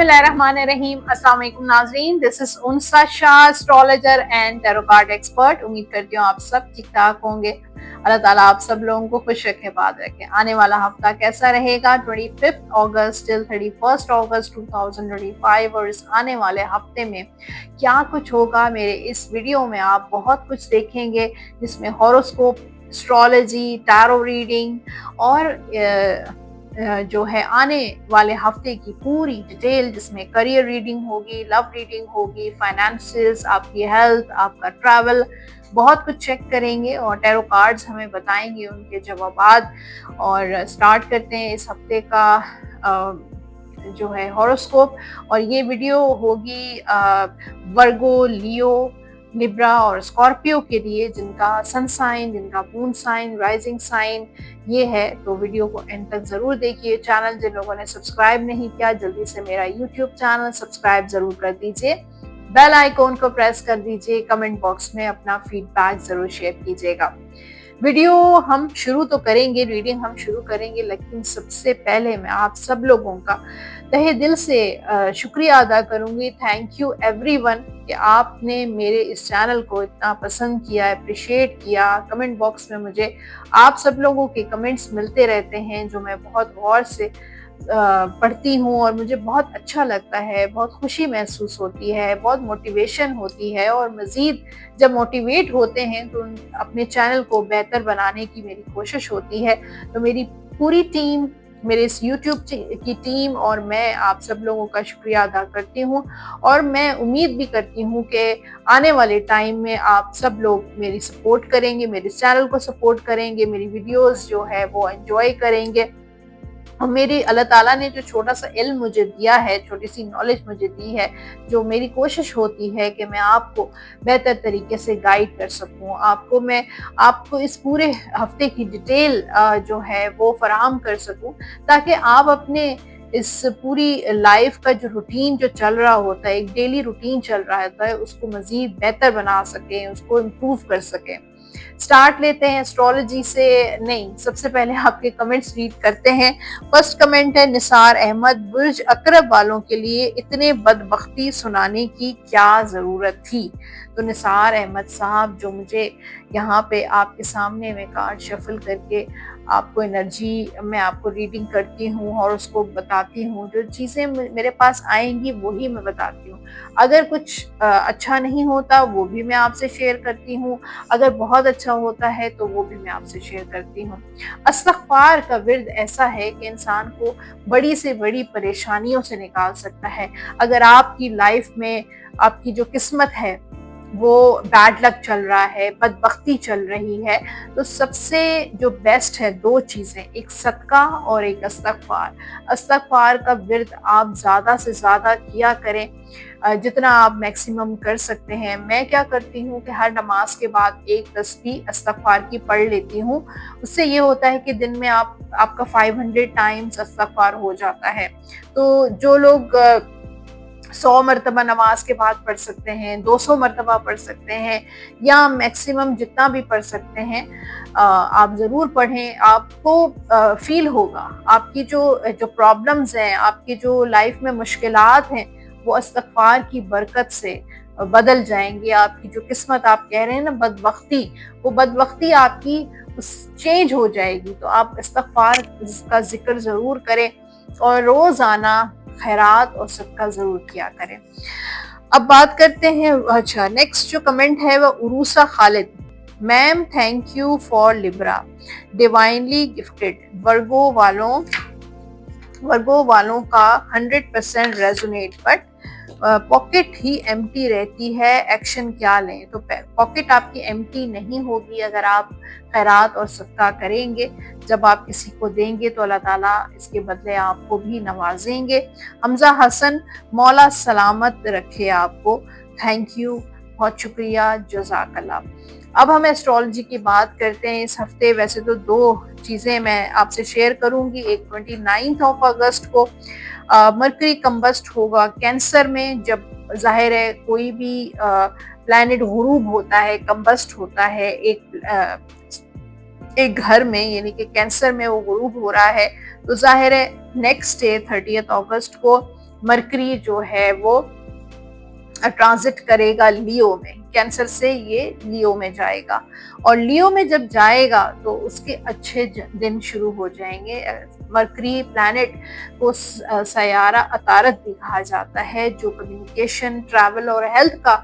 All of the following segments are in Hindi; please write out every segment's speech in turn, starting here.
बिस्मिल्लाहिर्रहमानिर्रहीम। अस्सलाम वालेकुम नाज़रीन, this is Unsa Shah, astrologer and tarot card expert. उम्मीद करती हूँ आप सब ठीक ठाक होंगे। अल्लाह ताला आप सब लोगों को खुश रखे, बात रखे। आने वाला हफ्ता कैसा रहेगा 25 अगस्त टिल 31 अगस्त 2025 और इस आने वाले हफ्ते में क्या कुछ होगा, मेरे इस वीडियो में आप बहुत कुछ देखेंगे, जिसमें हॉरोस्कोप, एस्ट्रोलॉजी, टैरो रीडिंग और जो है आने वाले हफ्ते की पूरी डिटेल, जिसमें करियर रीडिंग होगी, लव रीडिंग होगी, फाइनेंसेस, आपकी हेल्थ, आपका ट्रैवल, बहुत कुछ चेक करेंगे और टैरो कार्ड्स हमें बताएंगे उनके जवाबात। और स्टार्ट करते हैं इस हफ्ते का जो है हॉरोस्कोप। और ये वीडियो होगी वर्गो, लियो, लिब्रा और स्कॉर्पियो के लिए, जिनका सन साइन, जिनका मून साइन, राइजिंग साइन ये है। तो वीडियो को एंड तक जरूर देखिए। चैनल जिन लोगों ने सब्सक्राइब नहीं किया, जल्दी से मेरा यूट्यूब चैनल सब्सक्राइब जरूर कर दीजिए, बेल आइकॉन को प्रेस कर दीजिए, कमेंट बॉक्स में अपना फीडबैक जरूर शेयर कीजिएगा। वीडियो हम शुरू तो करेंगे, रीडिंग हम शुरू करेंगे, लेकिन सबसे पहले मैं आप सब लोगों का तहे दिल से शुक्रिया अदा करूंगी। थैंक यू एवरीवन कि आपने मेरे इस चैनल को इतना पसंद किया, अप्रिशिएट किया। कमेंट बॉक्स में मुझे आप सब लोगों के कमेंट्स मिलते रहते हैं, जो मैं बहुत गौर से पढ़ती हूँ और मुझे बहुत अच्छा लगता है, बहुत खुशी महसूस होती है, बहुत मोटिवेशन होती है। और मज़ीद जब मोटिवेट होते हैं तो अपने चैनल को बेहतर बनाने की मेरी कोशिश होती है। तो मेरी पूरी टीम, मेरे इस यूट्यूब की टीम और मैं आप सब लोगों का शुक्रिया अदा करती हूँ। और मैं उम्मीद भी करती हूँ कि आने वाले टाइम में आप सब लोग मेरी सपोर्ट करेंगे, मेरे चैनल को सपोर्ट करेंगे, मेरी वीडियोस जो है वो एंजॉय करेंगे। और मेरी अल्लाह ताला ने जो छोटा सा इल्म मुझे दिया है, छोटी सी नॉलेज मुझे दी है, जो मेरी कोशिश होती है कि मैं आपको बेहतर तरीके से गाइड कर सकूं, मैं आपको इस पूरे हफ्ते की डिटेल जो है वो फराहम कर सकूं, ताकि आप अपने इस पूरी लाइफ का जो रूटीन जो चल रहा होता है, एक डेली रूटीन चल रहा होता है, उसको मजीद बेहतर बना सकें, उसको इम्प्रूव कर सकें। स्टार्ट लेते हैं एस्ट्रोलॉजी से। नहीं, सबसे पहले आपके कमेंट्स रीड करते हैं। फर्स्ट कमेंट है निसार अहमद, बुर्ज अकरब वालों के लिए इतने बदबख्ती सुनाने की क्या ज़रूरत थी। तो निसार अहमद साहब, जो मुझे यहाँ पे आपके सामने में कार्ड शफल करके आपको एनर्जी, मैं आपको रीडिंग करती हूँ और उसको बताती हूँ, जो चीज़ें मेरे पास आएंगी वही मैं बताती हूँ। अगर कुछ अच्छा नहीं होता वो भी मैं आपसे शेयर करती हूँ, अगर बहुत अच्छा होता है तो वो भी मैं आपसे शेयर करती हूँ। इस्तिग़फ़ार का विर्द ऐसा है कि इंसान को बड़ी से बड़ी परेशानियों से निकाल सकता है। अगर आपकी लाइफ में आपकी जो किस्मत है वो बैड लक चल रहा है, बदबख्ती चल रही है, तो सबसे जो बेस्ट है दो चीज़ें, एक सदका और एक इस्तिग़फ़ार। इस्तिग़फ़ार का विर्द आप ज़्यादा से ज़्यादा किया करें, जितना आप मैक्सिमम कर सकते हैं। मैं क्या करती हूँ कि हर नमाज के बाद एक तस्बीह इस्तिग़फ़ार की पढ़ लेती हूँ। उससे ये होता है कि दिन में आपका 500 टाइम्स इस्तिग़फ़ार हो जाता है। तो जो लोग 100 मरतबा नमाज के बाद पढ़ सकते हैं, 200 मरतबा पढ़ सकते हैं, या मैक्सिमम जितना भी पढ़ सकते हैं, आप ज़रूर पढ़ें। आपको फील होगा आपकी जो प्रॉब्लम्स हैं, आपकी जो लाइफ में मुश्किलात हैं, वो इस्तिग़फ़ार की बरकत से बदल जाएंगी। आपकी जो किस्मत आप कह रहे हैं ना बदबख्ती, वो बदबख्ती आपकी चेंज हो जाएगी। तो आप इस्तिग़फ़ार का जिक्र ज़रूर करें और रोज़ाना खैरात और सदका जरूर किया करें। अब बात करते हैं, अच्छा नेक्स्ट जो कमेंट है वह Urusa Khalid, ma'am thank you for Libra, divinely gifted. Virgo वालों का 100% रेजोनेट, बट पॉकेट ही एम्प्टी रहती है, एक्शन क्या लें। तो पॉकेट आपकी एम्प्टी नहीं होगी अगर आप खैरात और सदका करेंगे। जब आप किसी को देंगे तो अल्लाह ताला इसके बदले आपको भी नवाजेंगे। हमजा हसन, मौला सलामत रखे आपको, थैंक यू, बहुत शुक्रिया, जज़ाकल्लाह। अब हम एस्ट्रोलॉजी की बात करते हैं। इस हफ्ते वैसे तो दो चीज़ें मैं आपसे शेयर करूंगी। एक 29 अगस्त को मरकरी कंबस्ट होगा कैंसर में। जब जाहिर है कोई भी प्लैनेट गुरूब होता है, कंबस्ट होता है एक घर में, यानी कि कैंसर में वो गुरूब हो रहा है, तो जाहिर है नेक्स्ट डे 30 अगस्त को मरकरी जो है वो ट्रांजिट करेगा लियो में, कैंसर से ये लियो में जाएगा, और लियो में जब जाएगा तो उसके अच्छे दिन शुरू हो जाएंगे। मरकरी प्लैनेट को सयारा अतारत भी कहा जाता है, जो कम्युनिकेशन, ट्रैवल और हेल्थ का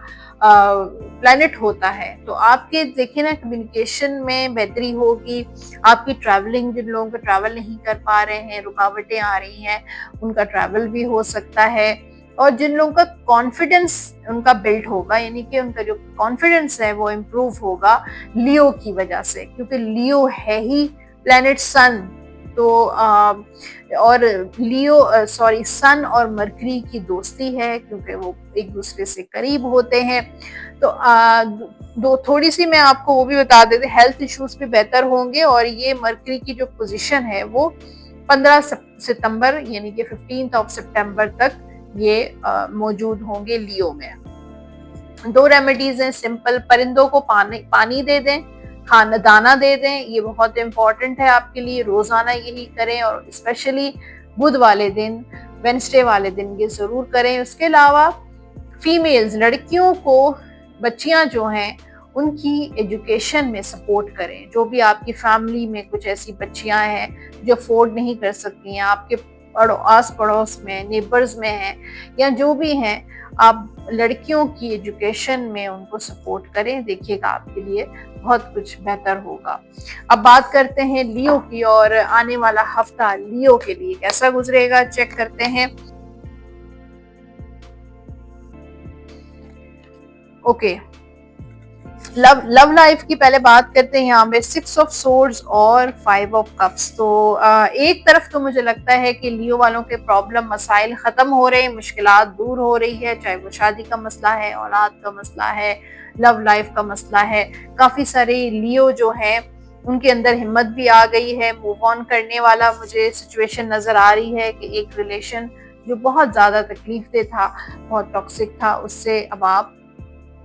प्लैनेट होता है। तो आपके देखिए ना, कम्युनिकेशन में बेहतरी होगी, आपकी ट्रैवलिंग, जिन लोगों को ट्रैवल नहीं कर पा रहे हैं, रुकावटें आ रही हैं, उनका ट्रैवल भी हो सकता है। और जिन लोगों का कॉन्फिडेंस उनका बिल्ड होगा, यानी कि उनका जो कॉन्फिडेंस है वो इम्प्रूव होगा लियो की वजह से, क्योंकि लियो है ही प्लैनेट सन। तो और लियो सन और मरकरी की दोस्ती है, क्योंकि वो एक दूसरे से करीब होते हैं। तो थोड़ी सी मैं आपको वो भी बता देती, हेल्थ इश्यूज भी बेहतर होंगे। और ये मरकरी की जो पोजीशन है वो 15 सितंबर यानी कि 15 सितंबर तक ये मौजूद होंगे लियो में। 2 रेमेडीज हैं सिंपल, परिंदों को पानी दे दें, खाना दाना दे दें, ये बहुत इंपॉर्टेंट है आपके लिए, रोजाना यही करें, और स्पेशली बुध वाले दिन, वेडनेसडे वाले दिन ये जरूर करें। उसके अलावा फीमेल्स, लड़कियों को, बच्चियां जो हैं उनकी एजुकेशन में सपोर्ट करें। जो भी आपकी फैमिली में कुछ ऐसी बच्चियां हैं जो अफोर्ड नहीं कर सकती हैं, आपके आस पड़ोस में, नेबर्स में हैं, या जो भी हैं, आप लड़कियों की एजुकेशन में उनको सपोर्ट करें, देखिएगा आपके लिए बहुत कुछ बेहतर होगा। अब बात करते हैं लियो की, और आने वाला हफ्ता लियो के लिए कैसा गुजरेगा, चेक करते हैं। ओके, लव लाइफ की पहले बात करते हैं। यहाँ पे 6 ऑफ सोर्ड्स और 5 ऑफ कप्स। तो एक तरफ तो मुझे लगता है कि लियो वालों के प्रॉब्लम मसाइल खत्म हो रहे हैं, मुश्किलात दूर हो रही है, चाहे वो शादी का मसला है, औलाद का मसला है, लव लाइफ का मसला है। काफी सारे लियो जो है उनके अंदर हिम्मत भी आ गई है, मूव ऑन करने वाला मुझे सिचुएशन नजर आ रही है कि एक रिलेशन जो बहुत ज्यादा तकलीफ दे था, बहुत टॉक्सिक था, उससे अब आप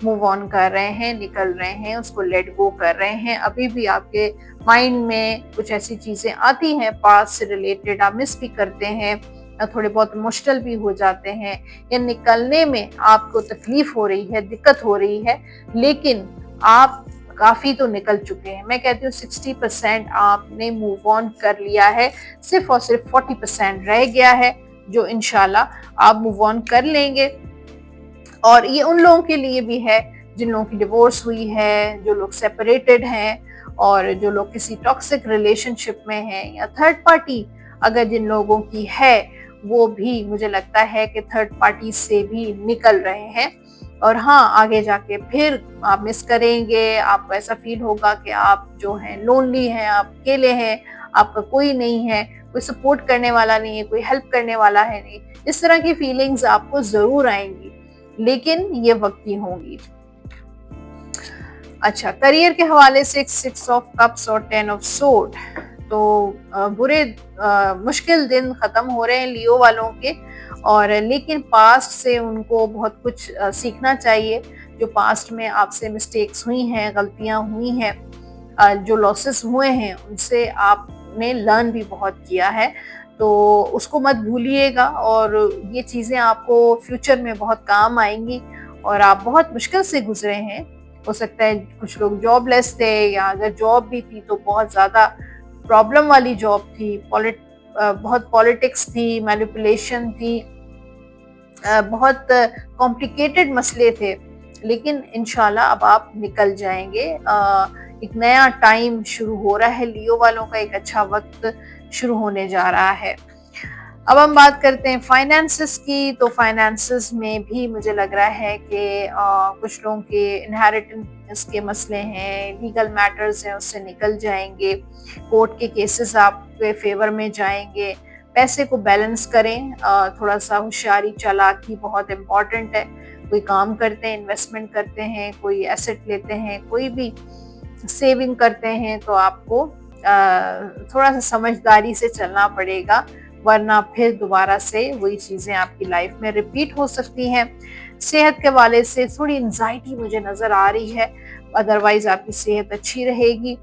मूव ऑन कर रहे हैं, निकल रहे हैं, उसको लेट गो कर रहे हैं। अभी भी आपके माइंड में कुछ ऐसी चीजें आती हैं पास्ट से रिलेटेड, आप मिस भी करते हैं, या थोड़े बहुत इमोशनल भी हो जाते हैं, या निकलने में आपको तकलीफ हो रही है, दिक्कत हो रही है, लेकिन आप काफी तो निकल चुके हैं। मैं कहती हूँ 60% आपने मूव ऑन कर लिया है, सिर्फ और सिर्फ 40% रह गया है, जो इंशाल्लाह आप मूव ऑन कर लेंगे। और ये उन लोगों के लिए भी है जिन लोगों की डिवोर्स हुई है, जो लोग सेपरेटेड हैं, और जो लोग किसी टॉक्सिक रिलेशनशिप में हैं, या थर्ड पार्टी अगर जिन लोगों की है, वो भी मुझे लगता है कि थर्ड पार्टी से भी निकल रहे हैं। और हाँ, आगे जाके फिर आप मिस करेंगे, आपको ऐसा फील होगा कि आप जो हैं लोनली हैं, आप अकेले हैं, आपका कोई नहीं है, कोई सपोर्ट करने वाला नहीं है, कोई हेल्प करने वाला है नहीं। इस तरह की फीलिंग्स आपको जरूर आएंगी, लेकिन ये वक्ती होंगी। अच्छा, करियर के हवाले से 6 ऑफ कप्स और 10 ऑफ सोर्ड। तो बुरे मुश्किल दिन खत्म हो रहे हैं लियो वालों के, और लेकिन पास्ट से उनको बहुत कुछ सीखना चाहिए। जो पास्ट में आपसे मिस्टेक्स हुई हैं, गलतियां हुई हैं, जो लॉसेस हुए हैं, उनसे आपने लर्न भी बहुत किया है, तो उसको मत भूलिएगा। और ये चीज़ें आपको फ्यूचर में बहुत काम आएंगी, और आप बहुत मुश्किल से गुजरे हैं। हो सकता है कुछ लोग जॉबलेस थे, या अगर जॉब भी थी तो बहुत ज़्यादा प्रॉब्लम वाली जॉब थी, बहुत पॉलिटिक्स थी, मैनिपुलेशन थी, बहुत कॉम्प्लिकेटेड मसले थे, लेकिन इंशाल्लाह अब आप निकल जाएंगे। एक नया टाइम शुरू हो रहा है लियो वालों का, एक अच्छा वक्त शुरू होने जा रहा है। अब हम बात करते हैं फाइनेंसेस की। तो फाइनेंसेस में भी मुझे लग रहा है कि कुछ लोगों के इनहेरिटेंस के मसले हैं, लीगल मैटर्स हैं, उससे निकल जाएंगे, कोर्ट के केसेस आपके फेवर में जाएंगे। पैसे को बैलेंस करें, थोड़ा सा होशियारी चालाकी बहुत इम्पॉर्टेंट है। कोई काम करते हैं, इन्वेस्टमेंट करते हैं, कोई एसेट लेते हैं, कोई भी सेविंग करते हैं, तो आपको थोड़ा सा समझदारी से चलना पड़ेगा, वरना फिर दोबारा से वही चीज़ें आपकी लाइफ में रिपीट हो सकती हैं। सेहत के हवाले से थोड़ी एंजाइटी मुझे नज़र आ रही है, अदरवाइज आपकी सेहत अच्छी रहेगी।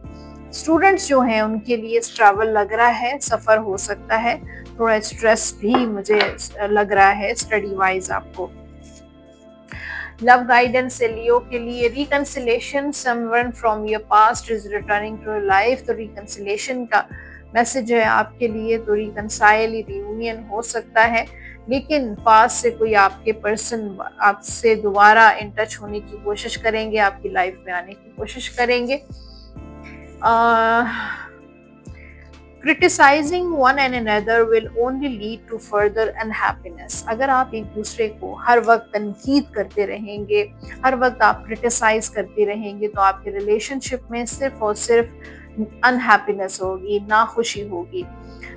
स्टूडेंट्स जो हैं उनके लिए ट्रैवल लग रहा है, सफ़र हो सकता है, थोड़ा स्ट्रेस भी मुझे लग रहा है स्टडी वाइज आपको। लव गाइडेंस से लियो के लिए reconciliation, someone from your past is returning to your life, तो रिकंसिलेशन का मैसेज है आपके लिए। तो रिकंसाइल, रियूनियन हो सकता है, लेकिन पास्ट से कोई आपके पर्सन आपसे दोबारा इन टच होने की कोशिश करेंगे, आपकी लाइफ में आने की कोशिश करेंगे। Criticising one and another will only lead to further unhappiness. अगर आप एक दूसरे को हर वक्त तनकीद करते रहेंगे, हर वक्त आप क्रिटिसाइज करते रहेंगे, तो आपके रिलेशनशिप में सिर्फ और सिर्फ अनहैप्पीनेस होगी, नाखुशी होगी।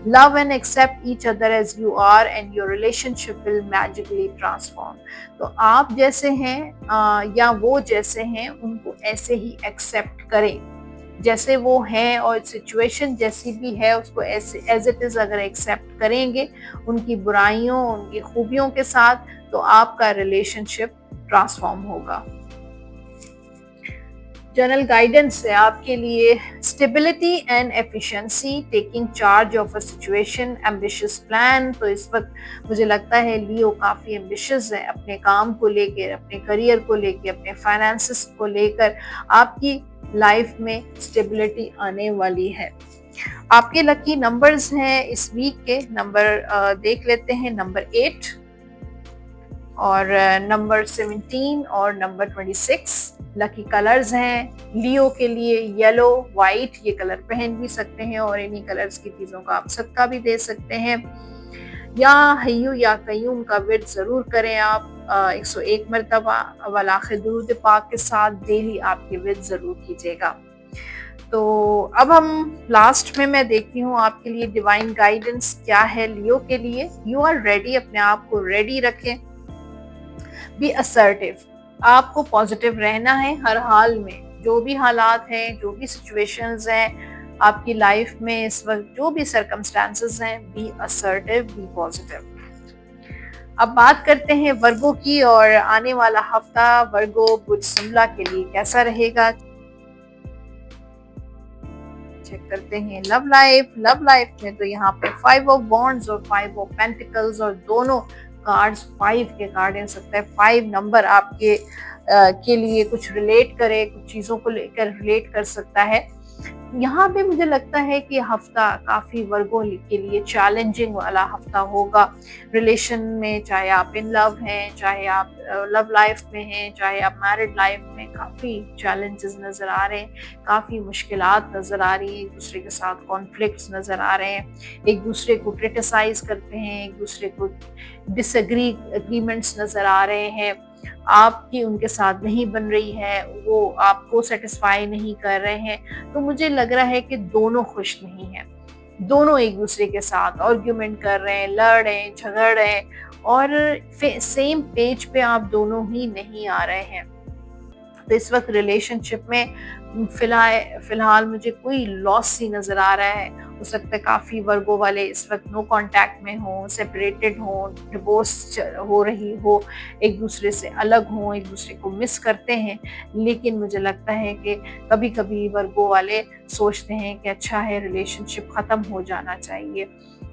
Love and accept each other as you are and your relationship will magically transform. तो आप जैसे हैं या वो जैसे हैं, उनको ऐसे ही एक्सेप्ट करें जैसे वो हैं, और सिचुएशन जैसी भी है उसको ऐसे एज इट इज अगर एक्सेप्ट करेंगे, उनकी बुराइयों उनकी खूबियों के साथ, तो आपका रिलेशनशिप ट्रांसफॉर्म होगा। जनरल गाइडेंस है आपके लिए stability and efficiency, taking charge of a situation, ambitious plan. तो इस वक्त मुझे लगता है लियो काफ़ी एम्बिशियस है अपने काम को लेकर, अपने करियर को लेकर, अपने फाइनेंसेस को लेकर। आपकी लाइफ में स्टेबिलिटी आने वाली है। आपके लकी नंबर्स हैं इस वीक के, नंबर देख लेते हैं, नंबर 8 और नंबर 17 और नंबर 26। लकी कलर्स हैं लियो के लिए येलो, वाइट, ये कलर पहन भी सकते हैं और इन्हीं कलर्स की चीज़ों का आप सदका भी दे सकते हैं। या हय्यू या कय्यूम का विर्द ज़रूर करें आप 101 मरतबा वलाखिर दुरूद पाक के साथ डेली आपके विर्द ज़रूर कीजिएगा। तो अब हम लास्ट में मैं देखती हूँ आपके लिए डिवाइन गाइडेंस क्या है लियो के लिए। यू आर रेडी, अपने आप को रेडी रखें। बी असर्टिव, आपको पॉजिटिव रहना है हर हाल में, जो भी हालात हैं, जो भी सिचुएशंस हैं आपकी लाइफ में इस वक्त, जो भी सर्कमस्टांसेस हैं, बी असर्टिव, बी पॉजिटिव। अब बात करते हैं वर्गो की, और आने वाला हफ्ता वर्गो बुध शिमला के लिए कैसा रहेगा। चेक करते हैं लव लाइफ। लव लाइफ में तो यहाँ पे 5 ऑफ वॉन्ड्स और 5 ऑफ पेंटिकल्स, और दोनों कार्ड्स 5 के कार्ड हो सकता है। 5 नंबर आपके के लिए कुछ रिलेट करे, कुछ चीज़ों को लेकर रिलेट कर सकता है। यहाँ पे मुझे लगता है कि हफ्ता काफ़ी वर्गों के लिए चैलेंजिंग वाला हफ्ता होगा रिलेशन में, चाहे आप इन लव हैं, चाहे आप लव लाइफ में हैं, चाहे आप मैरिड लाइफ में। काफ़ी चैलेंजेस नज़र आ रहे हैं, काफ़ी मुश्किलात नज़र आ रही हैं, एक दूसरे के साथ कॉन्फ्लिक्ट्स नज़र आ रहे हैं, एक दूसरे को क्रिटिसाइज करते हैं, एक दूसरे को एग्रीमेंट्स नज़र आ रहे हैं। आपकी उनके साथ नहीं बन रही है, वो आपको सेटिस्फाई नहीं कर रहे हैं। तो मुझे लग रहा है कि दोनों खुश नहीं हैं, दोनों एक दूसरे के साथ आर्ग्यूमेंट कर रहे हैं, लड़ रहे हैं, झगड़ रहे हैं, और सेम पेज पे आप दोनों ही नहीं आ रहे हैं। तो इस वक्त रिलेशनशिप में फिलहाल मुझे कोई लॉस सी नज़र आ रहा है। हो सकता है काफ़ी वर्गों वाले इस वक्त नो कांटेक्ट में हो, सेपरेटेड हो, डिवोर्स हो रही हो, एक दूसरे से अलग हो, एक दूसरे को मिस करते हैं। लेकिन मुझे लगता है कि कभी कभी वर्गों वाले सोचते हैं कि अच्छा है, रिलेशनशिप ख़त्म हो जाना चाहिए,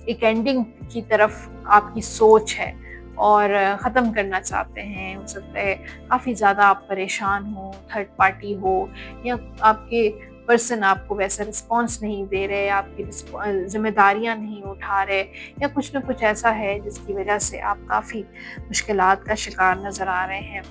एक एंडिंग की तरफ आपकी सोच है और ख़त्म करना चाहते हैं। हो सकता है काफ़ी ज़्यादा आप परेशान हो, थर्ड पार्टी हो, या आपके पर्सन आपको वैसा रिस्पॉन्स नहीं दे रहे, आपकी जिम्मेदारियां नहीं उठा रहे, या कुछ न कुछ ऐसा है जिसकी वजह से आप काफ़ी मुश्किलात का शिकार नज़र आ रहे हैं।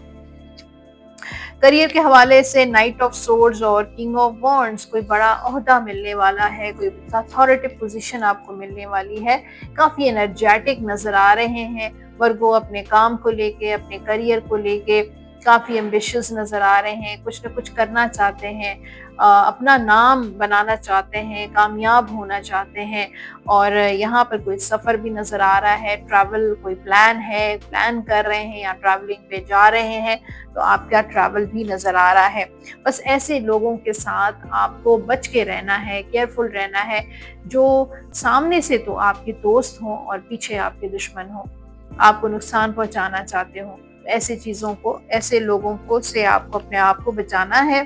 करियर के हवाले से नाइट ऑफ सोर्ड्स और किंग ऑफ वॉन्ड्स, कोई बड़ा ओहदा मिलने वाला है, कोई अथॉरिटी पोजीशन आपको मिलने वाली है। काफ़ी एनर्जेटिक नज़र आ रहे हैं वर्गो, अपने काम को लेके, अपने करियर को लेके काफ़ी एम्बिशियस नज़र आ रहे हैं, कुछ न कुछ करना चाहते हैं, अपना नाम बनाना चाहते हैं, कामयाब होना चाहते हैं। और यहाँ पर कोई सफ़र भी नज़र आ रहा है, ट्रैवल कोई प्लान कर रहे हैं या ट्रैवलिंग पे जा रहे हैं, तो आपका ट्रैवल भी नज़र आ रहा है। बस ऐसे लोगों के साथ आपको बच के रहना है, केयरफुल रहना है, जो सामने से तो आपके दोस्त हों और पीछे आपके दुश्मन हों, आपको नुकसान पहुंचाना चाहते हो। ऐसी चीज़ों को, ऐसे लोगों को से आपको अपने आप को बचाना है।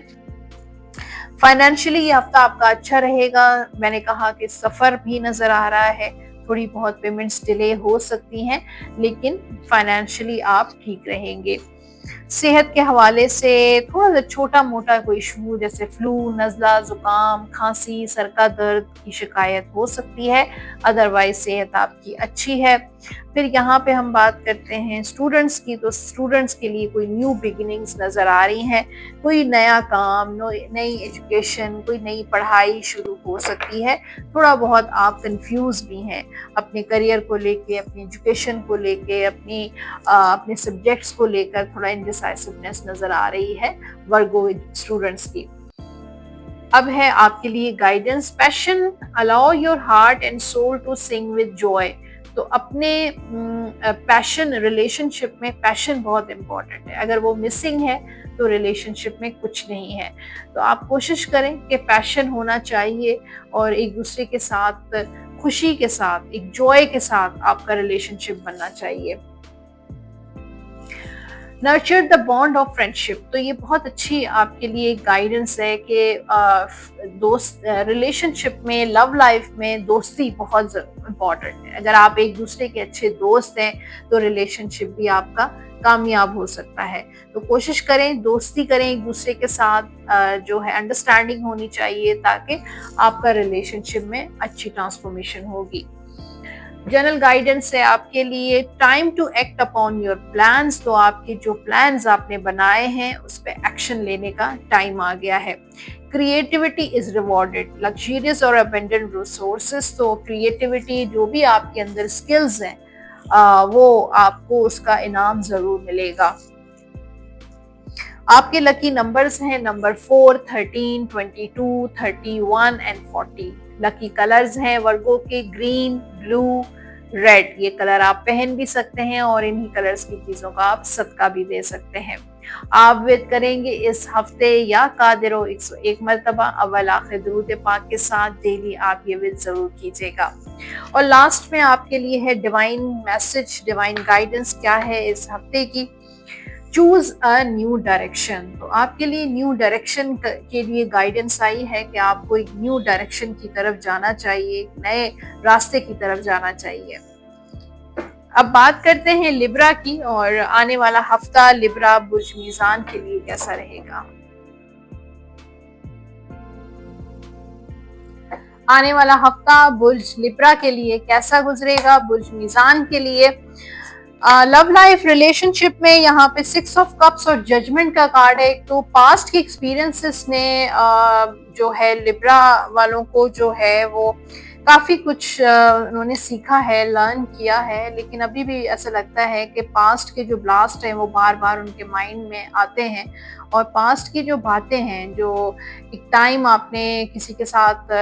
फाइनेंशियली ये हफ्ता आपका अच्छा रहेगा। मैंने कहा कि सफ़र भी नज़र आ रहा है, थोड़ी बहुत पेमेंट्स डिले हो सकती हैं, लेकिन फाइनेंशियली आप ठीक रहेंगे। सेहत के हवाले से थोड़ा सा छोटा मोटा कोई इशू जैसे फ्लू, नज़ला, जुकाम, खांसी, सर का दर्द की शिकायत हो सकती है, अदरवाइज सेहत आपकी अच्छी है। फिर यहाँ पे हम बात करते हैं स्टूडेंट्स की, तो स्टूडेंट्स के लिए कोई न्यू बिगिनिंग्स नज़र आ रही हैं, कोई नया काम, नई एजुकेशन, कोई नई पढ़ाई शुरू हो सकती है। थोड़ा बहुत आप कंफ्यूज भी हैं अपने करियर को लेके, अपनी एजुकेशन को लेके, अपने सब्जेक्ट्स को लेकर थोड़ा इनडिसाइसिवनेस नजर आ रही है वर्गो स्टूडेंट्स की। अब है आपके लिए guidance, passion, allow your heart and soul to sing with joy. तो अपने पैशन, रिलेशनशिप में पैशन बहुत इंपॉर्टेंट है, अगर वो मिसिंग है तो रिलेशनशिप में कुछ नहीं है। तो आप कोशिश करें कि पैशन होना चाहिए और एक दूसरे के साथ खुशी के साथ, एक जॉय के साथ आपका रिलेशनशिप बनना चाहिए। Nurture the bond of friendship, तो ये बहुत अच्छी आपके लिए गाइडेंस है कि दोस्त रिलेशनशिप में, लव लाइफ में दोस्ती बहुत इम्पॉर्टेंट है। अगर आप एक दूसरे के अच्छे दोस्त हैं तो रिलेशनशिप भी आपका कामयाब हो सकता है। तो कोशिश करें, दोस्ती करें एक दूसरे के साथ, जो है अंडरस्टैंडिंग होनी चाहिए ताकि आपका रिलेशनशिप में अच्छी ट्रांसफॉर्मेशन होगी। जनरल गाइडेंस है आपके लिए, time to act upon your plans, तो आपके जो प्लान्स आपने बनाए हैं उस पर एक्शन लेने का टाइम आ गया है। क्रिएटिविटी इज रिवॉर्डेड, लग्जरियस और अबेंडेंट रिसोर्सेज, तो क्रिएटिविटी, जो भी आपके अंदर स्किल्स हैं वो आपको उसका इनाम जरूर मिलेगा। आपके लकी नंबर्स हैं नंबर 4, 13, 22, 31 एंड 40। लकी कलर्स हैं वर्गो के ग्रीन, ब्लू, रेड। ये कलर आप पहन भी सकते हैं और इन्हीं कलर्स की चीजों का आप सदका भी दे सकते हैं। आप विद करेंगे इस हफ्ते या कादिरो 101 मरतबा अव्वल आखिर दुरूद पाक के साथ, डेली आप ये विद जरूर कीजिएगा। और लास्ट में आपके लिए है डिवाइन मैसेज, डिवाइन गाइडेंस क्या है इस हफ्ते की। चूज अ न्यू डायरेक्शन, तो आपके लिए न्यू डायरेक्शन के लिए गाइडेंस आई है कि आपको एक न्यू डायरेक्शन की तरफ जाना चाहिए, नए रास्ते की तरफ जाना चाहिए। अब बात करते हैं लिब्रा की, और आने वाला हफ्ता लिब्रा बुर्ज मीजान के लिए कैसा रहेगा। आने वाला हफ्ता बुर्ज लिब्रा के लिए कैसा गुजरेगा, बुर्ज मीजान के लिए। लव लाइफ, रिलेशनशिप में यहाँ पे 6 ऑफ कप्स और जजमेंट का कार्ड है। तो पास्ट के एक्सपीरियंसेस ने जो है लिब्रा वालों को जो है वो काफी कुछ उन्होंने सीखा है, लर्न किया है, लेकिन अभी भी ऐसा लगता है कि पास्ट के जो ब्लास्ट हैं वो बार बार उनके माइंड में आते हैं, और पास्ट की जो बातें हैं, जो एक टाइम आपने किसी के साथ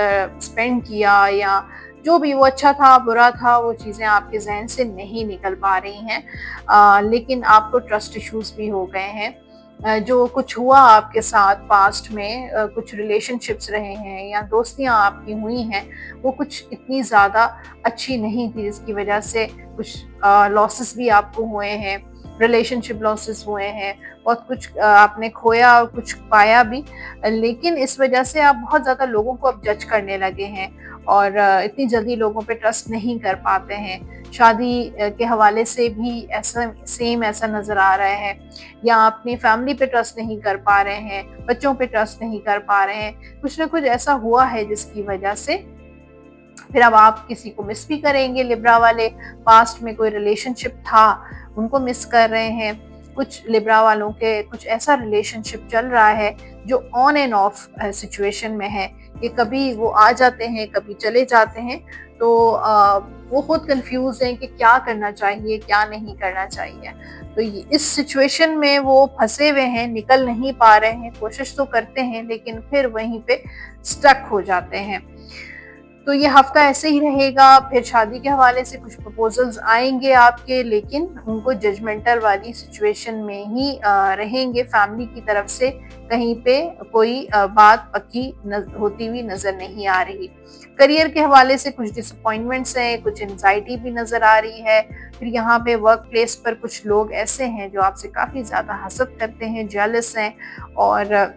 स्पेंड किया या जो भी वो अच्छा था बुरा था, वो चीज़ें आपके जहन से नहीं निकल पा रही हैं। लेकिन आपको ट्रस्ट इश्यूज भी हो गए हैं। जो कुछ हुआ आपके साथ पास्ट में, कुछ रिलेशनशिप्स रहे हैं या दोस्तियां आपकी हुई हैं, वो कुछ इतनी ज़्यादा अच्छी नहीं थी, जिसकी वजह से कुछ लॉसेस भी आपको हुए हैं, रिलेशनशिप लॉसेस हुए हैं, बहुत कुछ आपने खोया और कुछ पाया भी। लेकिन इस वजह से आप बहुत ज़्यादा लोगों को अब जज करने लगे हैं और इतनी जल्दी लोगों पे ट्रस्ट नहीं कर पाते हैं। शादी के हवाले से भी ऐसा नज़र आ रहा है, या अपनी फैमिली पे ट्रस्ट नहीं कर पा रहे हैं, बच्चों पे ट्रस्ट नहीं कर पा रहे हैं, कुछ ना कुछ ऐसा हुआ है जिसकी वजह से फिर अब आप किसी को मिस भी करेंगे। लिब्रा वाले पास्ट में कोई रिलेशनशिप था, उनको मिस कर रहे हैं। कुछ लिब्रा वालों के कुछ ऐसा रिलेशनशिप चल रहा है जो ऑन एंड ऑफ सिचुएशन में है, कि कभी वो आ जाते हैं, कभी चले जाते हैं। तो वो खुद कंफ्यूज हैं कि क्या करना चाहिए, क्या नहीं करना चाहिए। तो इस सिचुएशन में वो फंसे हुए हैं, निकल नहीं पा रहे हैं, कोशिश तो करते हैं लेकिन फिर वहीं पे स्टक हो जाते हैं। तो ये हफ्ता ऐसे ही रहेगा। फिर शादी के हवाले से कुछ प्रपोजल्स आएंगे आपके, लेकिन उनको जजमेंटल वाली सिचुएशन में ही रहेंगे। फैमिली की तरफ से कहीं पे कोई बात पक्की होती हुई नजर नहीं आ रही। करियर के हवाले से कुछ डिसअपॉइंटमेंट्स हैं, कुछ एंजाइटी भी नजर आ रही है। फिर यहाँ पे वर्क प्लेस पर कुछ लोग ऐसे हैं जो आपसे काफी ज्यादा हसद करते हैं, जेलस हैं, और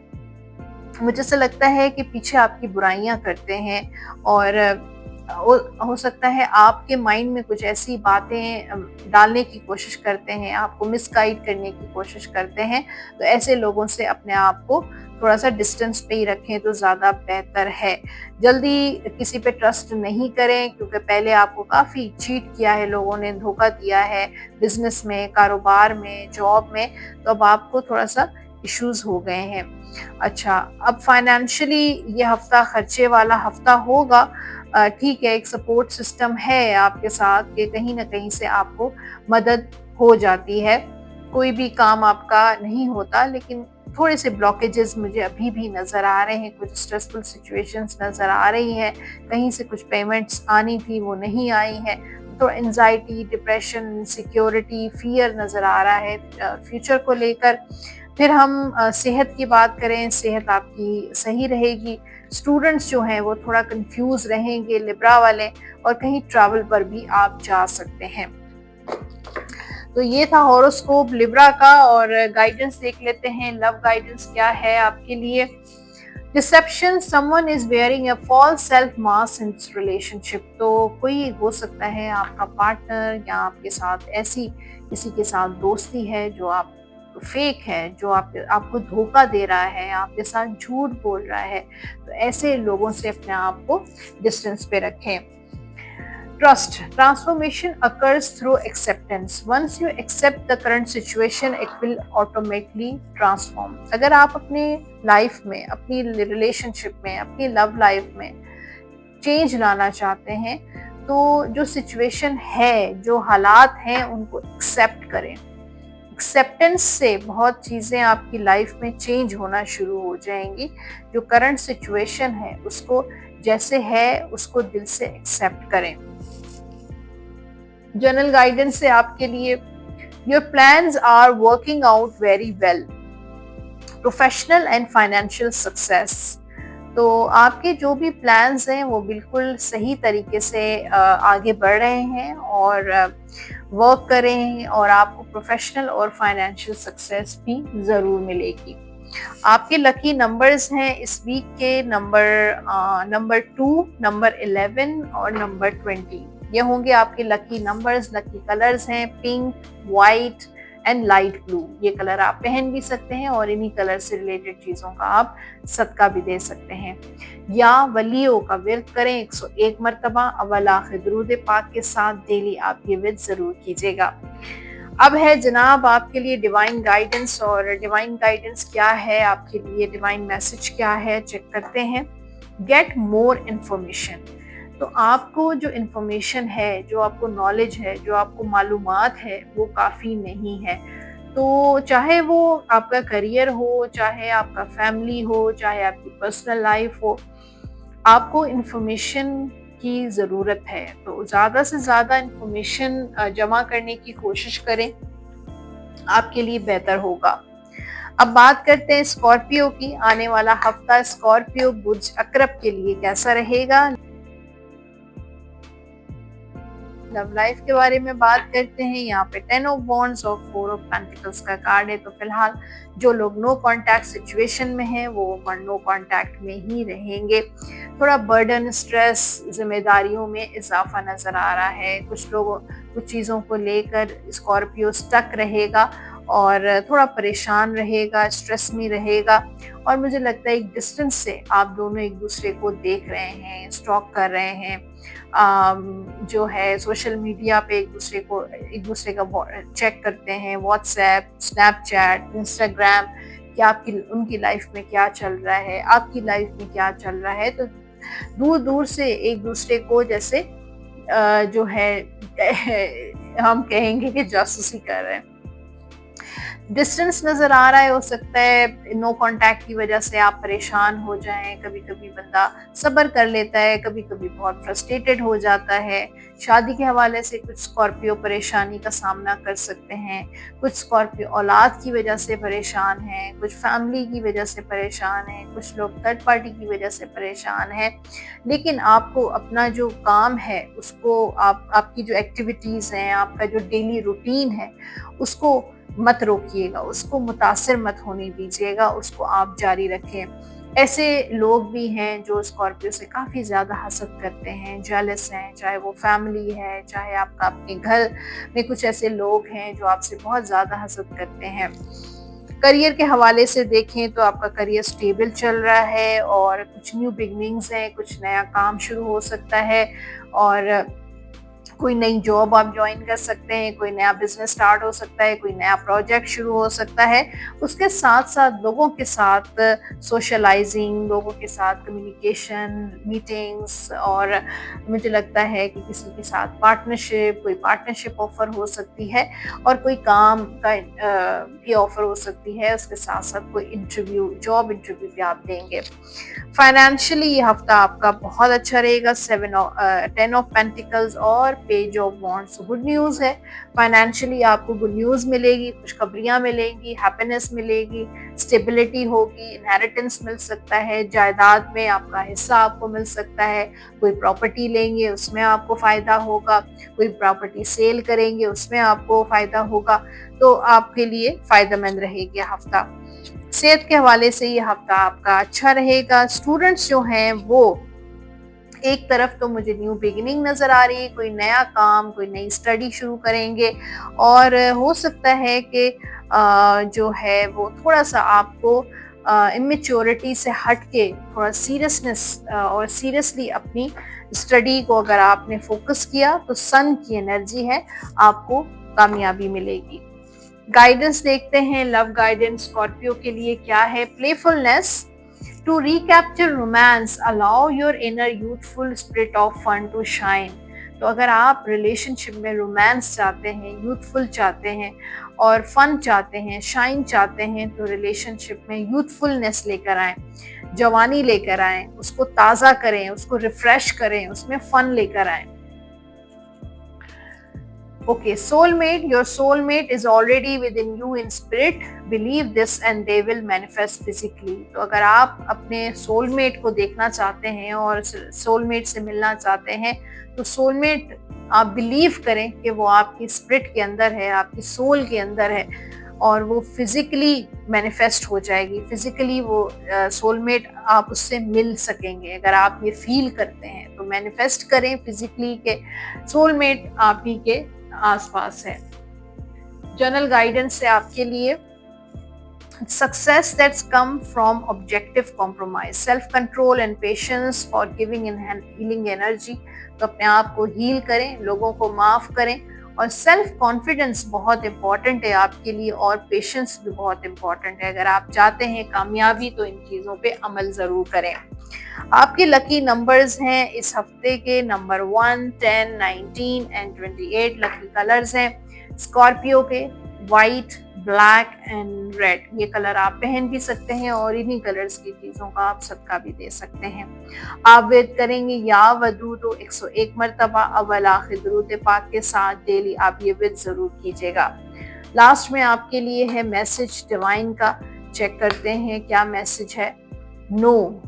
मुझे ऐसा लगता है कि पीछे आपकी बुराइयां करते हैं, और हो सकता है आपके माइंड में कुछ ऐसी बातें डालने की कोशिश करते हैं, आपको मिसगाइड करने की कोशिश करते हैं। तो ऐसे लोगों से अपने आप को थोड़ा सा डिस्टेंस पे ही रखें तो ज़्यादा बेहतर है। जल्दी किसी पे ट्रस्ट नहीं करें, क्योंकि पहले आपको काफ़ी चीट किया है लोगों ने, धोखा दिया है बिजनेस में, कारोबार में, जॉब में, तो अब आपको थोड़ा सा इश्यूज हो गए हैं। अच्छा, अब फाइनेंशियली ये हफ्ता खर्चे वाला हफ्ता होगा। ठीक है, एक सपोर्ट सिस्टम है आपके साथ कि कहीं ना कहीं से आपको मदद हो जाती है। कोई भी काम आपका नहीं होता, लेकिन थोड़े से ब्लॉकेजेस मुझे अभी भी नज़र आ रहे हैं, कुछ स्ट्रेसफुल सिचुएशंस नज़र आ रही हैं, कहीं से कुछ पेमेंट्स आनी थी वो नहीं आई हैं, तो एंजाइटी, डिप्रेशन, सिक्योरिटी, फियर नज़र आ रहा है फ्यूचर को लेकर। फिर हम सेहत की बात करें, सेहत आपकी सही रहेगी। स्टूडेंट्स जो हैं वो थोड़ा कंफ्यूज रहेंगे, लिब्रा वाले, और कहीं ट्रैवल पर भी आप जा सकते हैं। तो ये था हॉरोस्कोप लिब्रा का, और गाइडेंस देख लेते हैं। लव गाइडेंस क्या है आपके लिए? Deception, someone is wearing a false self mask in relationship. तो कोई हो सकता है आपका पार्टनर या आपके साथ ऐसी किसी के साथ दोस्ती है जो आप फेक है, जो आपको धोखा दे रहा है, आपके साथ झूठ बोल रहा है। तो ऐसे लोगों से अपने आप को डिस्टेंस पे रखें। Trust. Transformation occurs through acceptance. Once you accept the current situation, it will automatically transform. अगर आप अपने लाइफ में, अपनी रिलेशनशिप में, अपनी लव लाइफ में चेंज लाना चाहते हैं, तो जो सिचुएशन है, जो हालात हैं, उनको एक्सेप्ट करें। एक्सेप्टेंस से बहुत चीज़ें आपकी लाइफ में चेंज होना शुरू हो जाएंगी। जो करंट सिचुएशन है उसको जैसे है उसको दिल से एक्सेप्ट करें। जनरल गाइडेंस से आपके लिए, your plans are working out very well, professional and financial success. तो आपके जो भी प्लान्स हैं वो बिल्कुल सही तरीके से आगे बढ़ रहे हैं और वर्क कर रहे हैं, और आपको प्रोफेशनल और फाइनेंशियल सक्सेस भी ज़रूर मिलेगी। आपके लकी नंबर्स हैं इस वीक के नंबर 2, नंबर 11 और नंबर 20। ये होंगे आपके लकी नंबर्स। लकी कलर्स हैं pink, white and light blue. ये कलर आप पहन भी सकते हैं और इन्हीं कलर से रिलेटेड चीज़ों का आप सदका भी दे सकते हैं। या वलियों का विर्द करें 101 मरतबा अव्वल आखिर दुरूद पाक के साथ डेली आप ये विर्द ज़रूर कीजिएगा। अब है जनाब आपके लिए डिवाइन गाइडेंस, और डिवाइन गाइडेंस क्या है आपके लिए, डिवाइन मैसेज क्या है, चेक करते हैं। Get more information. तो आपको जो इन्फॉर्मेशन है, जो आपको नॉलेज है, जो आपको मालूमात है, वो काफ़ी नहीं है। तो चाहे वो आपका करियर हो, चाहे आपका फैमिली हो, चाहे आपकी पर्सनल लाइफ हो, आपको इन्फॉर्मेशन की ज़रूरत है। तो ज़्यादा से ज़्यादा इन्फॉर्मेशन जमा करने की कोशिश करें, आपके लिए बेहतर होगा। अब बात करते हैं स्कॉर्पियो की। आने वाला हफ्ता स्कॉर्पियो बुर्ज अकरब के लिए कैसा रहेगा? लव लाइफ के बारे में बात करते हैं। यहाँ पे 10 ऑफ वॉन्ड्स और 4 ऑफ पेंटिकल्स का कार्ड है। तो फिलहाल जो लोग नो कांटेक्ट सिचुएशन में हैं वो नो कांटेक्ट में ही रहेंगे। थोड़ा बर्डन, स्ट्रेस, जिम्मेदारियों में इजाफा नजर आ रहा है। कुछ चीज़ों को लेकर स्कॉर्पियो स्टक रहेगा और थोड़ा परेशान रहेगा, स्ट्रेस में रहेगा। और मुझे लगता है एक डिस्टेंस से आप दोनों एक दूसरे को देख रहे हैं, स्टॉक कर रहे हैं, जो है सोशल मीडिया पे एक दूसरे का चेक करते हैं, व्हाट्सएप, स्नैपचैट, इंस्टाग्राम, कि उनकी लाइफ में क्या चल रहा है, आपकी लाइफ में क्या चल रहा है। तो दूर दूर से एक दूसरे को जैसे जो है हम कहेंगे कि जासूसी कर रहे हैं। डिस्टेंस नजर आ रहा है। हो सकता है नो कांटेक्ट की वजह से आप परेशान हो जाएं। कभी कभी बंदा सब्र कर लेता है, कभी कभी बहुत फ्रस्ट्रेटेड हो जाता है। शादी के हवाले से कुछ स्कॉर्पियो परेशानी का सामना कर सकते हैं। कुछ स्कॉर्पियो औलाद की वजह से परेशान हैं, कुछ फैमिली की वजह से परेशान हैं, कुछ लोग थर्ड पार्टी की वजह से परेशान हैं। लेकिन आपको अपना जो काम है उसको, आपकी जो एक्टिविटीज़ हैं, आपका जो डेली रूटीन है, उसको मत रोकिएगा, उसको मुतासिर मत होने दीजिएगा, उसको आप जारी रखें। ऐसे लोग भी हैं जो स्कॉर्पियो से काफ़ी ज़्यादा हसद करते हैं, जेलस हैं, चाहे वो फैमिली है, चाहे आपका अपने घर में कुछ ऐसे लोग हैं जो आपसे बहुत ज़्यादा हसद करते हैं। करियर के हवाले से देखें तो आपका करियर स्टेबल चल रहा है और कुछ न्यू बिगिनिंग्स हैं, कुछ नया काम शुरू हो सकता है और कोई नई जॉब आप ज्वाइन कर सकते हैं, कोई नया बिजनेस स्टार्ट हो सकता है, कोई नया प्रोजेक्ट शुरू हो सकता है। उसके साथ-साथ लोगों के साथ सोशलाइजिंग, लोगों के साथ कम्युनिकेशन, मीटिंग्स और मुझे लगता है कि किसी के साथ कोई पार्टनरशिप ऑफर हो सकती है और कोई काम का भी ऑफर हो सकती है। उसके साथ-साथ कोई जॉब इंटरव्यू भी आप देंगे। फाइनेंशियली ये हफ्ता आपका बहुत अच्छा रहेगा। 10 ऑफ पेंटिकल्स और page of wands good news है। फाइनेंशियली आपको गुड न्यूज़ मिलेगी, खुशखबरियाँ मिलेंगी, हैप्पीनेस मिलेगी, स्टेबिलिटी होगी, इनहेरिटेंस मिल सकता है, जायदाद में आपका हिस्सा आपको मिल सकता है, कोई प्रॉपर्टी लेंगे उसमें आपको फ़ायदा होगा, कोई प्रॉपर्टी सेल करेंगे उसमें आपको फ़ायदा होगा, तो आपके लिए फ़ायदेमंद रहेगी हफ्ता। सेहत के हवाले से ये हफ्ता आपका अच्छा रहेगा। स्टूडेंट्स जो हैं वो एक तरफ तो मुझे न्यू बिगिनिंग नज़र आ रही है, कोई नया काम, कोई नई स्टडी शुरू करेंगे और हो सकता है कि जो है वो थोड़ा-सा आपको इमैच्योरिटी से हट के थोड़ा सीरियसनेस और सीरियसली अपनी स्टडी को अगर आपने फोकस किया तो सन की एनर्जी है, आपको कामयाबी मिलेगी। गाइडेंस देखते हैं, लव गाइडेंस स्कॉर्पियो के लिए क्या है? Playfulness to recapture romance, allow your inner youthful spirit of fun to shine. तो अगर आप रिलेशनशिप में रोमांस चाहते हैं, यूथफुल चाहते हैं और फन चाहते हैं, शाइन चाहते हैं, तो रिलेशनशिप में यूथफुलनेस लेकर आएं, जवानी लेकर आएं, उसको ताज़ा करें, उसको रिफ्रेश करें, उसमें फन लेकर आएं। Okay, soulmate, your soulmate is already within you in spirit. Believe this and they will manifest physically. तो अगर आप अपने soulmate को देखना चाहते हैं और soulmate से मिलना चाहते हैं, तो soulmate आप बिलीव करें कि वो आपकी स्पिरिट के अंदर है, आपकी सोल के अंदर है और वो फिजिकली मैनिफेस्ट हो जाएगी। फिजिकली वो सोलमेट आप उससे मिल सकेंगे। अगर आप ये फील करते हैं तो मैनिफेस्ट करें फिजिकली के सोलमेट आप ही के आसपास है। जनरल गाइडेंस से आपके लिए success that's come from objective compromise, self control and patience, forgiving and healing energy। तो अपने आप को हील करें, लोगों को माफ करें और सेल्फ कॉन्फिडेंस बहुत इंपॉर्टेंट है आपके लिए और पेशेंस भी बहुत इंपॉर्टेंट है। अगर आप चाहते हैं कामयाबी तो इन चीज़ों पे अमल ज़रूर करें। आपके लकी नंबर्स हैं इस हफ्ते के नंबर 1, 10, 19 एंड 28। लकी कलर्स हैं स्कॉर्पियो के वाइट, ब्लैक एंड रेड। ये कलर आप पहन भी सकते हैं और इन्हीं कलर्स की चीज़ों का आप सदका भी दे सकते हैं। आप वेद करेंगे या वदूद 101 मरतबा अव्वल आखिर दुरूद पाक के साथ डेली आप ये विद ज़रूर कीजिएगा। लास्ट में आपके लिए है मैसेज डिवाइन का। चेक करते हैं क्या मैसेज है। नो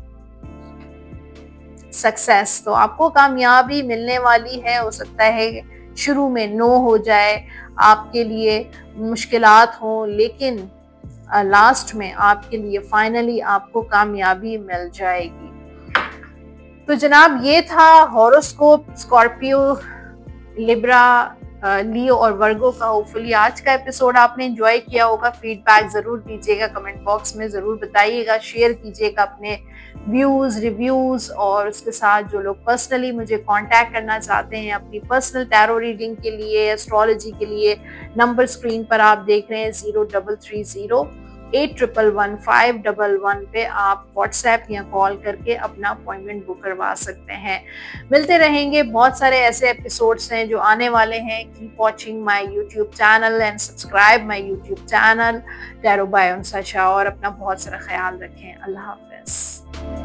सक्सेस, तो आपको कामयाबी मिलने वाली है। हो सकता है शुरू में नो हो जाए, आपके लिए मुश्किलात हों, लेकिन लास्ट में आपके लिए फाइनली आपको कामयाबी मिल जाएगी। तो जनाब ये था हॉरोस्कोप स्कॉर्पियो, लिब्रा, लियो और वर्गो का। होपफुली आज का एपिसोड आपने एंजॉय किया होगा। फीडबैक ज़रूर दीजिएगा, कमेंट बॉक्स में ज़रूर बताइएगा, शेयर कीजिएगा अपने व्यूज़, रिव्यूज़ और उसके साथ जो लोग पर्सनली मुझे कांटेक्ट करना चाहते हैं अपनी पर्सनल टैरो रीडिंग के लिए, एस्ट्रोलॉजी के लिए, नंबर स्क्रीन पर आप देख रहे हैं 033081111511 पे आप व्हाट्सएप या कॉल करके अपना अपॉइंटमेंट बुक करवा सकते हैं। मिलते रहेंगे, बहुत सारे ऐसे एपिसोड्स हैं जो आने वाले हैं। Keep watching my YouTube channel and subscribe my YouTube channel tarot by Unsa Shah और अपना बहुत सारा ख्याल रखें। अल्लाह हाफिज़।